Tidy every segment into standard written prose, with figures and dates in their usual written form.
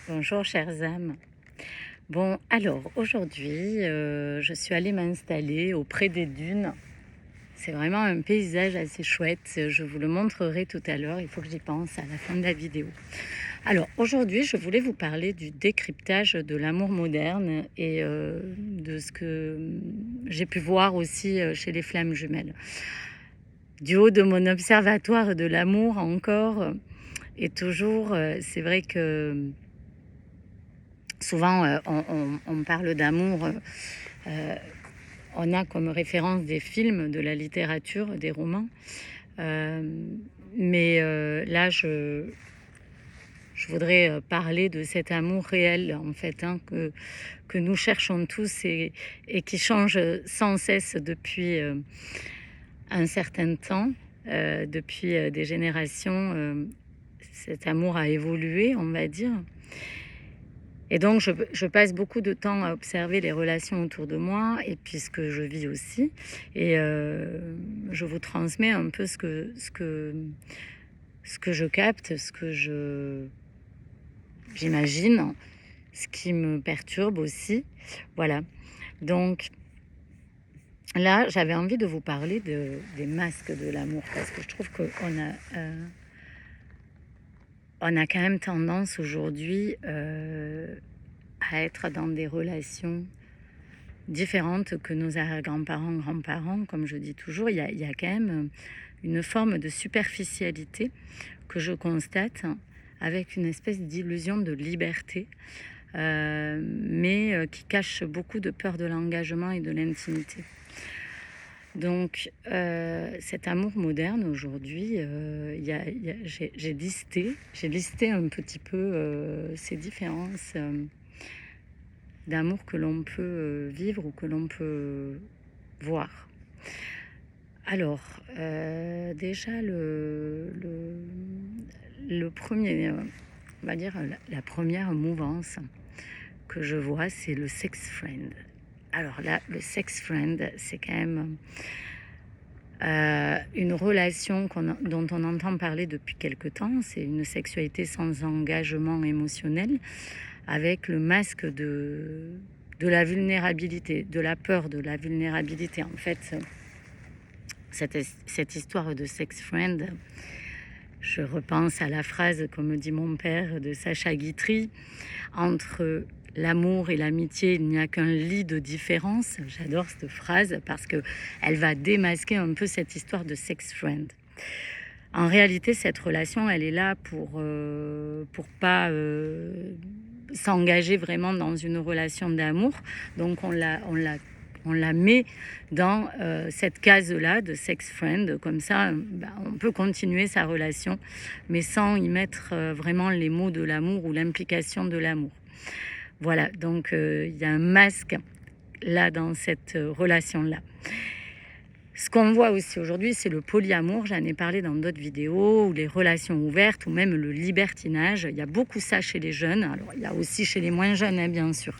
Bonjour chères âmes. Bon, alors aujourd'hui, je suis allée m'installer auprès des dunes. C'est vraiment un paysage assez chouette. Je vous le montrerai tout à l'heure. Il faut que j'y pense à la fin de la vidéo. Alors aujourd'hui, je voulais vous parler du décryptage de l'amour moderne et de ce que j'ai pu voir aussi chez les flammes jumelles. Du haut de mon observatoire de l'amour encore, et toujours, c'est vrai que souvent, on parle d'amour, on a comme référence des films, de la littérature, des romans. Mais là, je voudrais parler de cet amour réel, en fait, hein, que nous cherchons tous et qui change sans cesse depuis un certain temps, depuis des générations. Cet amour a évolué, on va dire. Et donc, je passe beaucoup de temps à observer les relations autour de moi et puis ce que je vis aussi. Et je vous transmets un peu ce que je capte, j'imagine, ce qui me perturbe aussi. Voilà. Donc là, j'avais envie de vous parler des masques de l'amour parce que je trouve on a quand même tendance aujourd'hui à être dans des relations différentes que nos grands-parents, grands-parents, comme je dis toujours. Il y a quand même une forme de superficialité que je constate avec une espèce d'illusion de liberté, mais qui cache beaucoup de peur de l'engagement et de l'intimité. Donc, cet amour moderne aujourd'hui, j'ai listé un petit peu ces différences d'amour que l'on peut vivre ou que l'on peut voir. Alors, déjà, le premier, on va dire, la première mouvance que je vois, c'est le sex friend. Alors là, le sex friend, c'est quand même une relation dont on entend parler depuis quelque temps. C'est une sexualité sans engagement émotionnel, avec le masque de la vulnérabilité, de la peur de la vulnérabilité. En fait, cette histoire de sex friend, je repense à la phrase, comme dit mon père, de Sacha Guitry: entre l'amour et l'amitié, il n'y a qu'un lit de différence. J'adore cette phrase parce qu'elle va démasquer un peu cette histoire de sex friend. En réalité, cette relation, elle est là pour pas s'engager vraiment dans une relation d'amour. Donc on la met dans cette case-là de sex friend. Comme ça, on peut continuer sa relation, mais sans y mettre vraiment les mots de l'amour ou l'implication de l'amour. Voilà, donc il y a un masque là dans cette relation-là. Ce qu'on voit aussi aujourd'hui, c'est le polyamour. J'en ai parlé dans d'autres vidéos, ou les relations ouvertes, ou même le libertinage. Il y a beaucoup ça chez les jeunes. Alors, il y a aussi chez les moins jeunes, hein, bien sûr.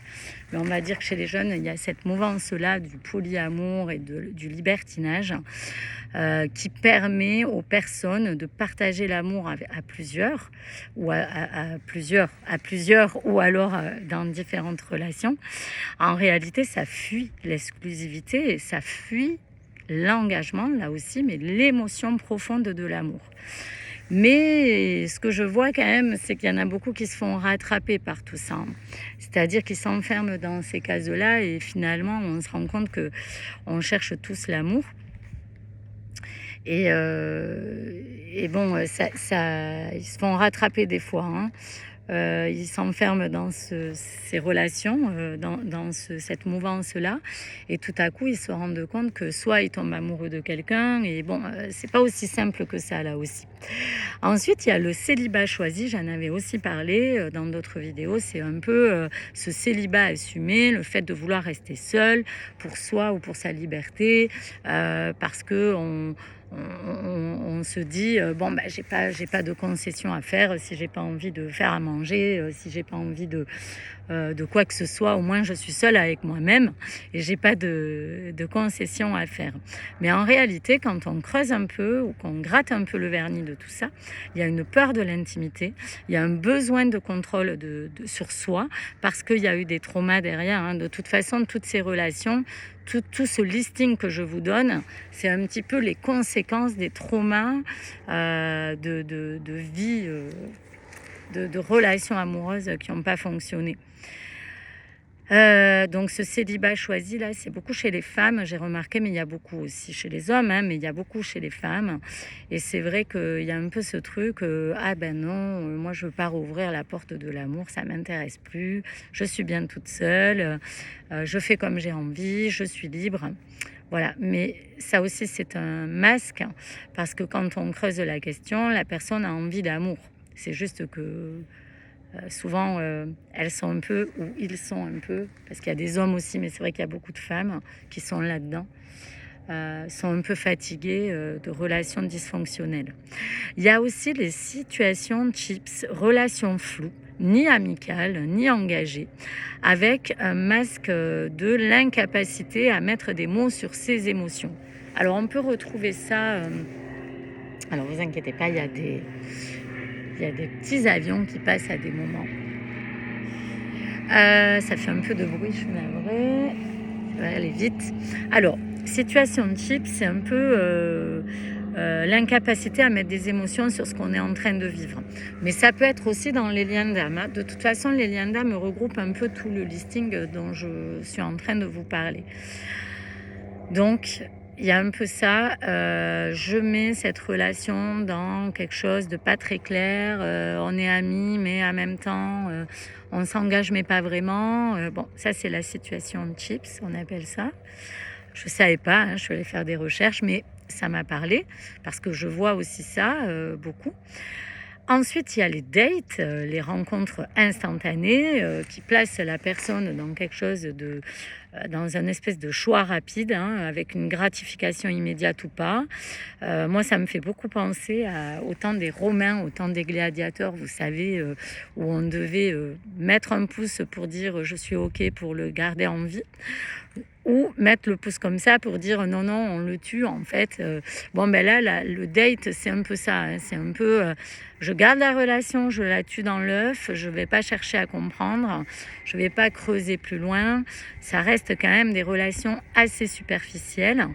Mais on va dire que chez les jeunes, il y a cette mouvance-là du polyamour et du libertinage qui permet aux personnes de partager l'amour à plusieurs, ou à plusieurs, ou alors dans différentes relations. En réalité, ça fuit l'exclusivité et ça fuit l'engagement, là aussi, mais l'émotion profonde de l'amour. Mais ce que je vois quand même, c'est qu'il y en a beaucoup qui se font rattraper par tout ça. C'est-à-dire qu'ils s'enferment dans ces cases-là et finalement, on se rend compte qu'on cherche tous l'amour. Et bon, ils se font rattraper des fois, hein. Ils s'enferment dans ces relations, dans cette mouvance-là, et tout à coup, ils se rendent compte que soit ils tombent amoureux de quelqu'un, et bon, c'est pas aussi simple que ça, là aussi. Ensuite, il y a le célibat choisi, j'en avais aussi parlé dans d'autres vidéos. C'est un peu ce célibat assumé, le fait de vouloir rester seul pour soi ou pour sa liberté, parce que on se dit bon bah j'ai pas de concession à faire si j'ai pas envie de faire à manger, si j'ai pas envie de quoi que ce soit, au moins je suis seule avec moi-même et j'ai pas de concession à faire. Mais en réalité, quand on creuse un peu ou qu'on gratte un peu le vernis de tout ça, il y a une peur de l'intimité, il y a un besoin de contrôle sur soi parce qu'il y a eu des traumas derrière. Hein. De toute façon, toutes ces relations, tout ce listing que je vous donne, c'est un petit peu les conséquences des traumas de vie, de relations amoureuses qui n'ont pas fonctionné. Donc ce célibat choisi là, c'est beaucoup chez les femmes, j'ai remarqué, mais il y a beaucoup aussi chez les hommes, hein, mais il y a beaucoup chez les femmes. Et c'est vrai qu'il y a un peu ce truc, ah ben non, moi je veux pas rouvrir la porte de l'amour, ça m'intéresse plus, je suis bien toute seule, je fais comme j'ai envie, je suis libre. Voilà, mais ça aussi c'est un masque, parce que quand on creuse la question, la personne a envie d'amour. C'est juste que souvent, elles sont un peu, ou ils sont un peu, parce qu'il y a des hommes aussi, mais c'est vrai qu'il y a beaucoup de femmes qui sont là-dedans, sont un peu fatiguées de relations dysfonctionnelles. Il y a aussi les situations chips, relations floues, ni amicales, ni engagées, avec un masque de l'incapacité à mettre des mots sur ses émotions. Alors, on peut retrouver ça... alors, vous inquiétez pas, il y a des petits avions qui passent à des moments. Ça fait un peu de bruit, je suis navrée. Je vais aller vite. Alors, situation type, c'est un peu l'incapacité à mettre des émotions sur ce qu'on est en train de vivre. Mais ça peut être aussi dans les liens d'âme. Hein. De toute façon, les liens d'âme regroupent un peu tout le listing dont je suis en train de vous parler. Donc, il y a un peu ça, je mets cette relation dans quelque chose de pas très clair, on est amis mais en même temps on s'engage mais pas vraiment, bon ça c'est la situation chips, on appelle ça. Je savais pas, hein, je suis allée faire des recherches mais ça m'a parlé parce que je vois aussi ça beaucoup. Ensuite, il y a les dates, les rencontres instantanées qui placent la personne dans quelque chose de, dans un espèce de choix rapide, hein, avec une gratification immédiate ou pas. Moi, ça me fait beaucoup penser au temps des Romains, au temps des gladiateurs, vous savez, où on devait mettre un pouce pour dire je suis OK pour le garder en vie. Ou mettre le pouce comme ça pour dire non, non, on le tue en fait. Bon, ben là, le date, c'est un peu ça. Hein, c'est un peu, je garde la relation, je la tue dans l'œuf, je ne vais pas chercher à comprendre, je ne vais pas creuser plus loin. Ça reste quand même des relations assez superficielles.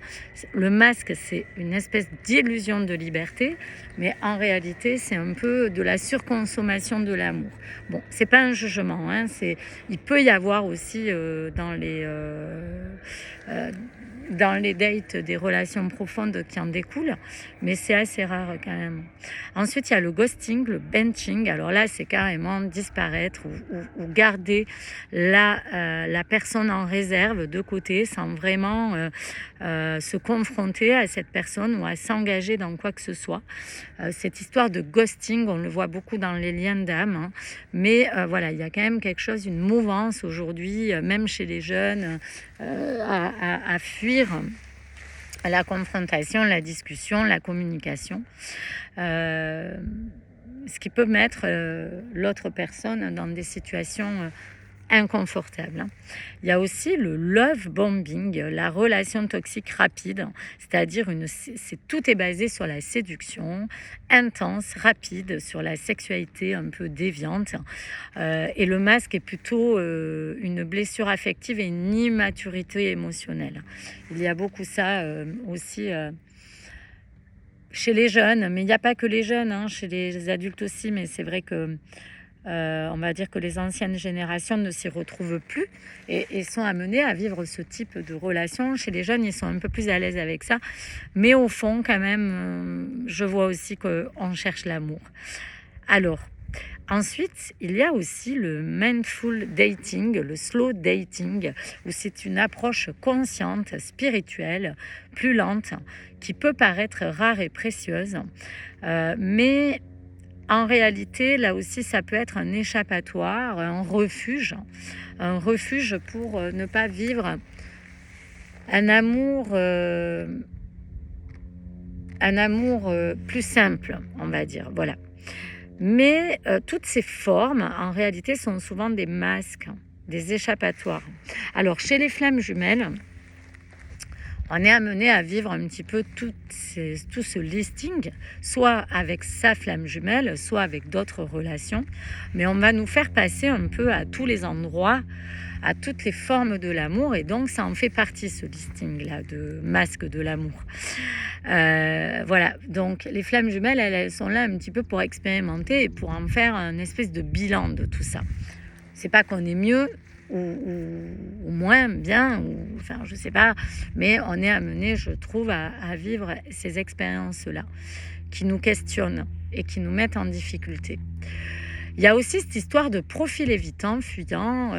Le masque, c'est une espèce d'illusion de liberté, mais en réalité, c'est un peu de la surconsommation de l'amour. Bon, c'est pas un jugement, hein, il peut y avoir aussi dans les dates des relations profondes qui en découlent, mais c'est assez rare quand même. Ensuite, il y a le ghosting, le benching. Alors là, c'est carrément disparaître ou garder la personne en réserve de côté sans vraiment se confronter à cette personne ou à s'engager dans quoi que ce soit. Cette histoire de ghosting, on le voit beaucoup dans les liens d'âme, hein, mais voilà, il y a quand même quelque chose, une mouvance aujourd'hui, même chez les jeunes, à fuir la confrontation, la discussion, la communication, ce qui peut mettre l'autre personne dans des situations inconfortable. Hein. Il y a aussi le love bombing, la relation toxique rapide, c'est-à-dire tout est basé sur la séduction intense, rapide, sur la sexualité un peu déviante. Et le masque est plutôt une blessure affective et une immaturité émotionnelle. Il y a beaucoup ça aussi chez les jeunes, mais il n'y a pas que les jeunes, hein, chez les adultes aussi, mais c'est vrai que on va dire que les anciennes générations ne s'y retrouvent plus et sont amenées à vivre ce type de relation. Chez les jeunes, ils sont un peu plus à l'aise avec ça. Mais au fond, quand même, je vois aussi qu'on cherche l'amour. Alors, ensuite, il y a aussi le mindful dating, le slow dating, où c'est une approche consciente, spirituelle, plus lente, qui peut paraître rare et précieuse. Mais en réalité, là aussi, ça peut être un échappatoire, un refuge pour ne pas vivre un amour un amour plus simple, on va dire, voilà. Mais toutes ces formes, en réalité, sont souvent des masques, des échappatoires. Alors, chez les flammes jumelles, on est amené à vivre un petit peu tout ce listing, soit avec sa flamme jumelle, soit avec d'autres relations, mais on va nous faire passer un peu à tous les endroits, à toutes les formes de l'amour, et donc ça en fait partie, ce listing-là de masques de l'amour. Voilà, donc les flammes jumelles, elles sont là un petit peu pour expérimenter et pour en faire un espèce de bilan de tout ça. C'est pas qu'on est mieux ou moins bien, enfin je sais pas, mais on est amené, je trouve, à vivre ces expériences-là qui nous questionnent et qui nous mettent en difficulté. Il y a aussi cette histoire de profil évitant, fuyant.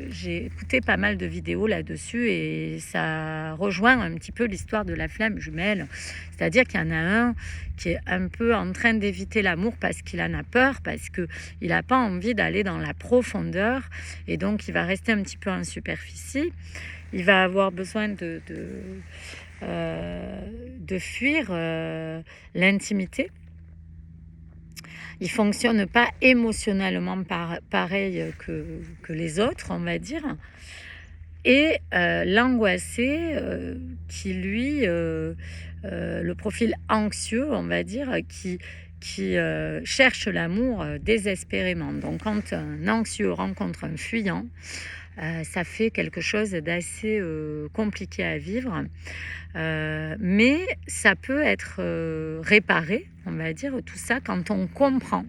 J'ai écouté pas mal de vidéos là-dessus et ça rejoint un petit peu l'histoire de la flamme jumelle. C'est-à-dire qu'il y en a un qui est un peu en train d'éviter l'amour parce qu'il en a peur, parce qu'il n'a pas envie d'aller dans la profondeur et donc il va rester un petit peu en superficie. Il va avoir besoin de fuir l'intimité. Il ne fonctionne pas émotionnellement pareil que les autres, on va dire. Et l'angoissé, qui lui, le profil anxieux, on va dire, qui cherche l'amour désespérément. Donc quand un anxieux rencontre un fuyant, ça fait quelque chose d'assez compliqué à vivre. Mais ça peut être réparé, on va dire, tout ça, quand on comprend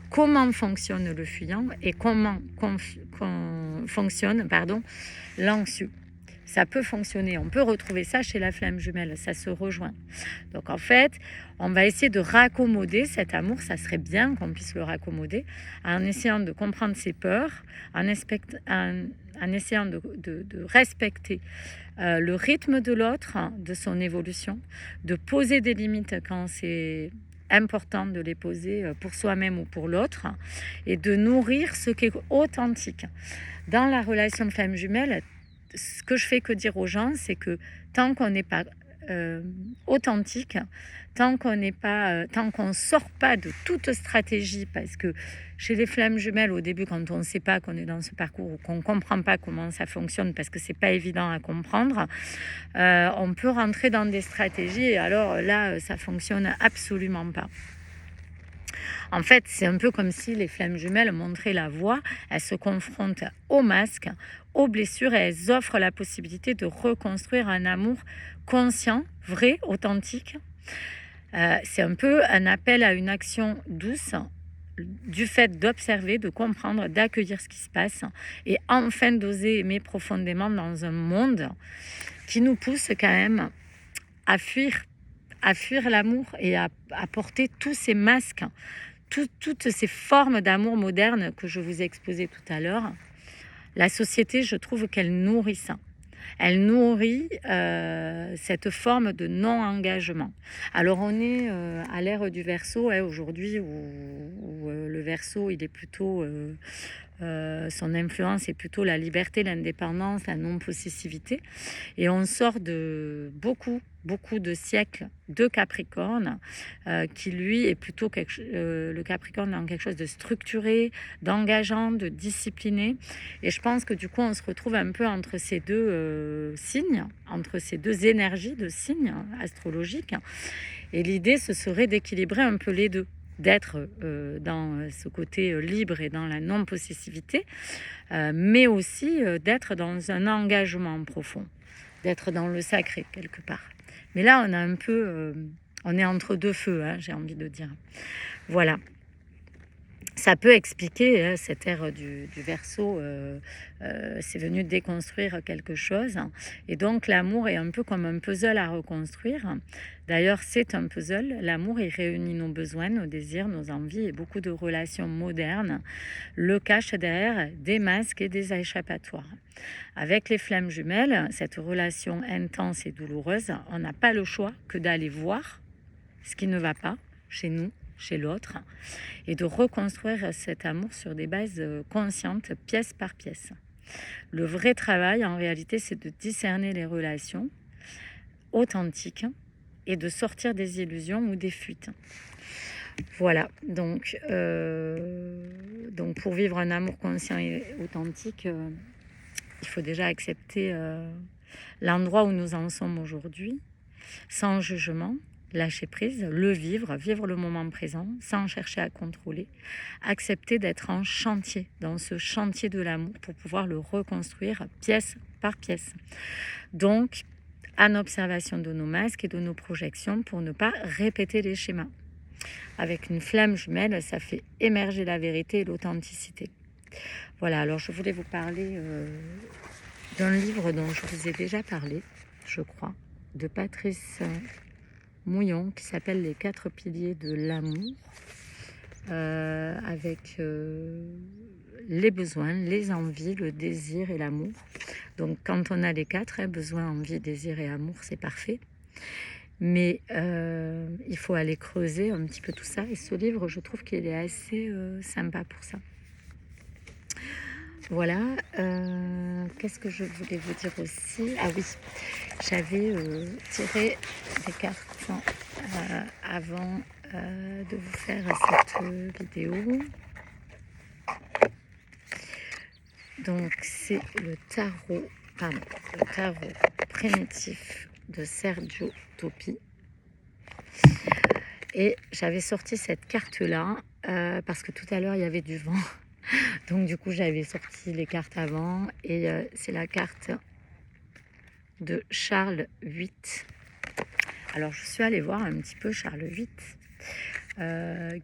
comment fonctionne le fuyant et comment fonctionne l'anxieux. Ça peut fonctionner, on peut retrouver ça chez la flamme jumelle, ça se rejoint. Donc en fait, on va essayer de raccommoder cet amour, ça serait bien qu'on puisse le raccommoder, en essayant de comprendre ses peurs, en essayant de respecter le rythme de l'autre, de son évolution, de poser des limites quand c'est important de les poser pour soi-même ou pour l'autre, et de nourrir ce qui est authentique. Dans la relation de flamme jumelle, ce que je fais que dire aux gens, c'est que tant qu'on n'est pas authentique, tant qu'on sort pas de toute stratégie, parce que chez les flammes jumelles, au début, quand on ne sait pas qu'on est dans ce parcours ou qu'on ne comprend pas comment ça fonctionne, parce que c'est pas évident à comprendre, on peut rentrer dans des stratégies et alors là, ça fonctionne absolument pas. En fait, c'est un peu comme si les flammes jumelles montraient la voie. Elles se confrontent aux masques, aux blessures, et elles offrent la possibilité de reconstruire un amour conscient, vrai, authentique. C'est un peu un appel à une action douce, du fait d'observer, de comprendre, d'accueillir ce qui se passe et enfin d'oser aimer profondément dans un monde qui nous pousse quand même à fuir l'amour et à porter tous ces masques, toutes ces formes d'amour moderne que je vous ai exposées tout à l'heure. La société, je trouve qu'elle nourrit ça. Elle nourrit cette forme de non-engagement. Alors on est à l'ère du Verseau aujourd'hui, où le Verseau, il est plutôt... son influence est plutôt la liberté, l'indépendance, la non-possessivité. Et on sort de beaucoup de siècles de Capricorne, qui lui est plutôt le Capricorne dans quelque chose de structuré, d'engageant, de discipliné. Et je pense que du coup, on se retrouve un peu entre ces deux signes, entre ces deux énergies de signes astrologiques. Et l'idée, ce serait d'équilibrer un peu les deux, d'être dans ce côté libre et dans la non-possessivité, mais aussi d'être dans un engagement profond, d'être dans le sacré quelque part. Mais là, on a un peu, on est entre deux feux, hein, j'ai envie de dire. Voilà. Ça peut expliquer cette ère du Verseau, c'est venu déconstruire quelque chose. Et donc, l'amour est un peu comme un puzzle à reconstruire. D'ailleurs, c'est un puzzle. L'amour, il réunit nos besoins, nos désirs, nos envies et beaucoup de relations modernes le cachent derrière des masques et des échappatoires. Avec les flammes jumelles, cette relation intense et douloureuse, on n'a pas le choix que d'aller voir ce qui ne va pas chez nous, chez l'autre, et de reconstruire cet amour sur des bases conscientes, pièce par pièce. Le vrai travail, en réalité, c'est de discerner les relations authentiques et de sortir des illusions ou des fuites. Voilà, donc pour vivre un amour conscient et authentique, il faut déjà accepter l'endroit où nous en sommes aujourd'hui, sans jugement, lâcher prise, le vivre, vivre le moment présent, sans chercher à contrôler, accepter d'être en chantier, dans ce chantier de l'amour, pour pouvoir le reconstruire pièce par pièce. Donc, en observation de nos masques et de nos projections, pour ne pas répéter les schémas. Avec une flamme jumelle, ça fait émerger la vérité et l'authenticité. Voilà, alors je voulais vous parler d'un livre dont je vous ai déjà parlé, je crois, de Patrice Mouillon, qui s'appelle Les 4 piliers de l'amour, avec les besoins, les envies, le désir et l'amour. Donc quand on a les 4, besoin, envie, désir et amour, c'est parfait. Mais il faut aller creuser un petit peu tout ça. Et ce livre, je trouve qu'il est assez sympa pour ça. Voilà. Qu'est-ce que je voulais vous dire aussi? Ah oui, j'avais tiré des cartes avant de vous faire cette vidéo. Donc c'est le tarot primitif de Sergio Topi. Et j'avais sorti cette carte-là parce que tout à l'heure, il y avait du vent. Donc du coup, j'avais sorti les cartes avant. Et c'est la carte de Charles VIII. Alors, je suis allée voir un petit peu Charles VIII,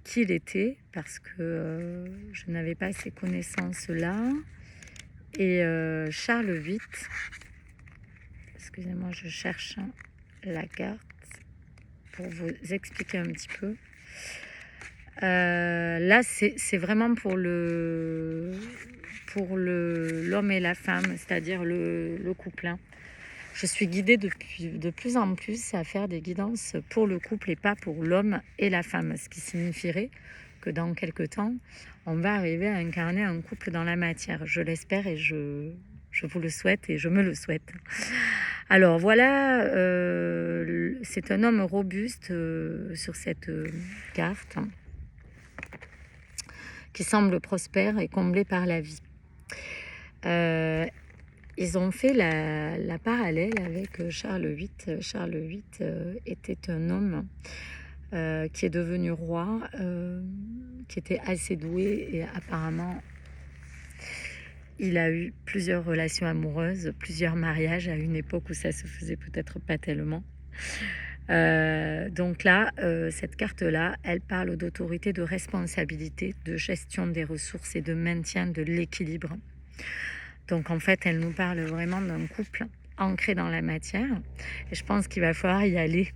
qui il était, parce que je n'avais pas ces connaissances-là. Et Charles VIII, excusez-moi, je cherche la carte pour vous expliquer un petit peu. Là, c'est vraiment pour l'homme et la femme, c'est-à-dire le couple. Hein. Je suis guidée de plus en plus à faire des guidances pour le couple et pas pour l'homme et la femme, ce qui signifierait que dans quelques temps, on va arriver à incarner un couple dans la matière. Je l'espère et je vous le souhaite et je me le souhaite. Alors voilà, c'est un homme robuste sur cette carte, qui semble prospère et comblé par la vie. Ils ont fait la parallèle avec Charles VIII. Charles VIII était un homme qui est devenu roi, qui était assez doué et apparemment il a eu plusieurs relations amoureuses, plusieurs mariages à une époque où ça se faisait peut-être pas tellement. Donc là, cette carte-là, elle parle d'autorité, de responsabilité, de gestion des ressources et de maintien de l'équilibre. Donc en fait, elle nous parle vraiment d'un couple ancré dans la matière. Et je pense qu'il va falloir y aller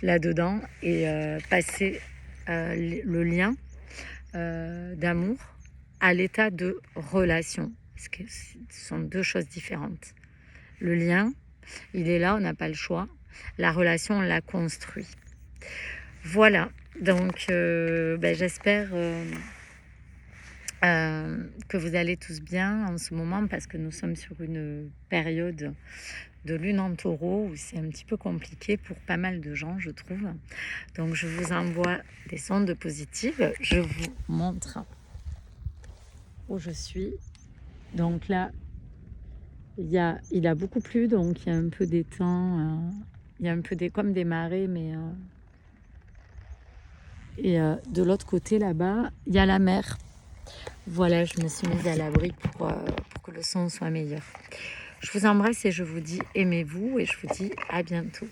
là-dedans et passer le lien d'amour à l'état de relation. Parce que ce sont deux choses différentes. Le lien, il est là, on n'a pas le choix. La relation, on la construit. Voilà, donc j'espère que vous allez tous bien en ce moment, parce que nous sommes sur une période de lune en taureau où c'est un petit peu compliqué pour pas mal de gens, je trouve. Donc je vous envoie des ondes positives. Je vous montre où je suis. Donc là, il a beaucoup plu, donc il y a un peu des temps, il y a un peu comme des marées, mais et de l'autre côté là-bas, il y a la mer. Voilà, je me suis mise à l'abri pour que le son soit meilleur. Je vous embrasse et je vous dis aimez-vous et je vous dis à bientôt.